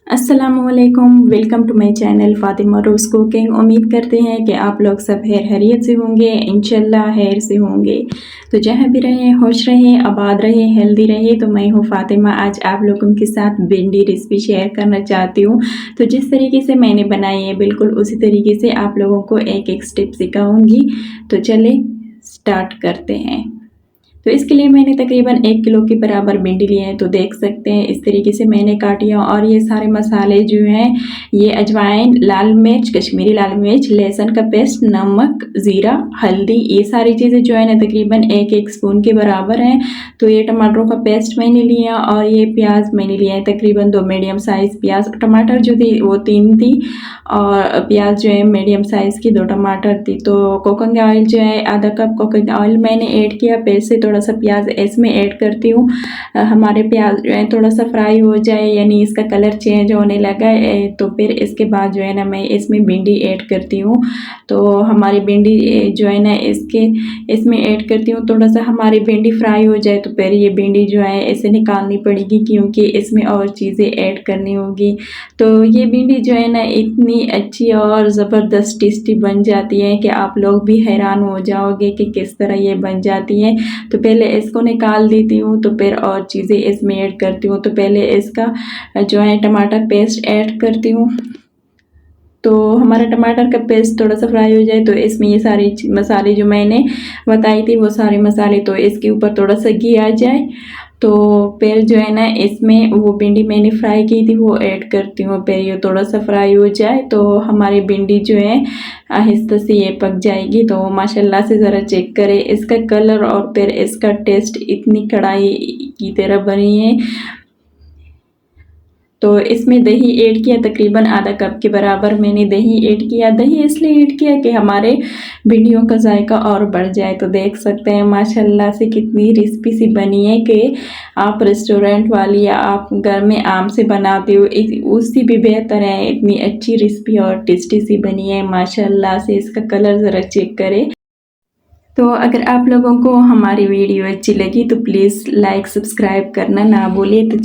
अस्सलामुअलैकुम, welcome to my channel Fatima Rose cooking. उम्मीद करते हैं कि आप लोग सब खैरियत से होंगे, इंशाल्लाह खैर से होंगे। तो जहाँ भी रहें खुश रहें, आबाद रहें, हेल्दी रहें। तो मैं हूँ फ़ातिमा, आज आप लोगों के साथ भिंडी रेसिपी शेयर करना चाहती हूँ। तो जिस तरीके से मैंने बनाई है बिल्कुल उसी तरीके से आप लोगों को एक एक स्टेप सिखाऊँगी। तो चलें स्टार्ट करते हैं। तो इसके लिए मैंने तकरीबन 1 किलो के बराबर भिंडी लिए हैं। तो देख सकते हैं इस तरीके से मैंने काटी है। और ये सारे मसाले जो हैं, ये अजवाइन, लाल मिर्च, कश्मीरी लाल मिर्च, लहसुन का पेस्ट, नमक, ज़ीरा, हल्दी, ये सारी चीज़ें जो है ना तकरीबन 1-1 स्पून के बराबर हैं। तो ये टमाटरों का पेस्ट मैंने लिया और ये प्याज मैंने लिया है तकरीबन 2 मीडियम साइज़ प्याज। टमाटर जो थी वो 3 थी और प्याज जो है मीडियम साइज़ की 2 टमाटर थी। तो कोकोनट ऑयल जो है आधा कप कोकोनट ऑयल मैंने ऐड किया। फिर से थोड़ा सा प्याज इसमें ऐड करती हूँ। हमारे प्याज जो है थोड़ा सा फ्राई हो जाए, यानी इसका कलर चेंज होने लगा है, तो फिर इसके बाद जो है ना मैं इसमें भिंडी ऐड करती हूँ। तो हमारी भिंडी जो है ना इसमें ऐड करती हूँ। थोड़ा सा हमारी भिंडी फ्राई हो जाए तो फिर ये भिंडी जो है इसे निकालनी पड़ेगी, क्योंकि इसमें और चीज़ें ऐड करनी होगी। तो ये भिंडी जो है ना इतनी अच्छी और ज़बरदस्त टेस्टी बन जाती है कि आप लोग भी हैरान हो जाओगे कि किस तरह ये बन जाती है। तो पहले इसको निकाल देती हूँ, तो फिर और चीज़ें इसमें ऐड करती हूँ। तो पहले इसका जो है टमाटर पेस्ट ऐड करती हूँ। तो हमारा टमाटर का पेस्ट थोड़ा सा फ्राई हो जाए तो इसमें ये सारे मसाले जो मैंने बताई थी वो सारे मसाले, तो इसके ऊपर थोड़ा सा घी आ जाए तो फिर जो है ना इसमें वो भिंडी मैंने फ्राई की थी वो ऐड करती हूँ। फिर ये थोड़ा सा फ्राई हो जाए तो हमारी भिंडी जो है आहिस्ता से ये पक जाएगी। तो माशाल्लाह से ज़रा चेक करें इसका कलर और फिर इसका टेस्ट इतनी कढ़ाई की तरह बनी है। तो इसमें दही ऐड किया, तकरीबन आधा कप के बराबर मैंने दही ऐड किया। दही इसलिए ऐड किया कि हमारे भिंडियों का जायका और बढ़ जाए। तो देख सकते हैं माशाल्लाह से कितनी रेसिपी सी बनी है कि आप रेस्टोरेंट वाली या आप घर में आम से बनाते हो उससे भी बेहतर है। इतनी अच्छी रेसिपी और टेस्टी सी बनी है माशाल्लाह से। इसका कलर ज़रा चेक करें। तो अगर आप लोगों को हमारी वीडियो अच्छी लगी तो प्लीज़ लाइक सब्सक्राइब करना ना भूलिए। तो